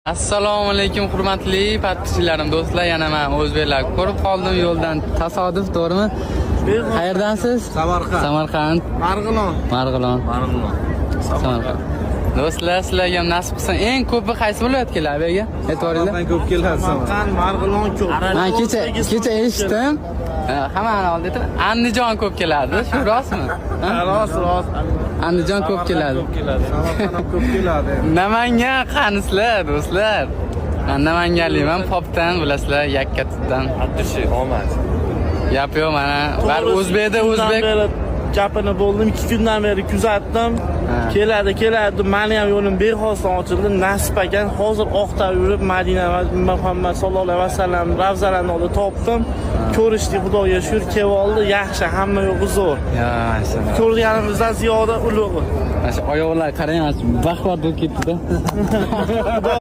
Assalomu alaykum hurmatli podpischilarim, do'stlar, yana men o'zbeklar ko'rib qoldim yo'ldan tasodif, to'g'rimi? Qayerdansiz? Samarqand. Samarqand. Marg'ilon. Samarqand. Do'stlar, sizlarga ham nasib qilsin. Eng ko'pi qaysi viloyatga abiga? E'tiboringlar. Samarqand ko'p keladi. Samarqand, Marg'ilon ko'p. Men kecha eshitdim. Hammani oldida Andijon ko'p keladi. Shu rostmi? Rost. Andijon ko'p keladi. Samarqand ham ko'p keladi. Namangan qanisizlar, do'stlar. Men namanganlikman, popdan bilasizlar, Yakkatdan. Attishi omad. Gap yo'q, mana bar o'zbekda o'zbek. Gapini bo'ldim, 2 kundan beri kuzatdim. Keladi. Meni ham yo'lim bexosdan ochildi. Nasib ekan, hozir oqtab yurib Madina va Muhammad sallallohu alayhi vasallam ravzalarni oldi topdim. Ko'rishdik, Xudoga shukr, kelib oldi. Yaxshi, hamma yo'q zo'r. Ya, maşallah. Ko'rganimizdan ziyoda ulug'. Mana shu oyoqlar qarang, baquvvat bo'lib ketdi-da.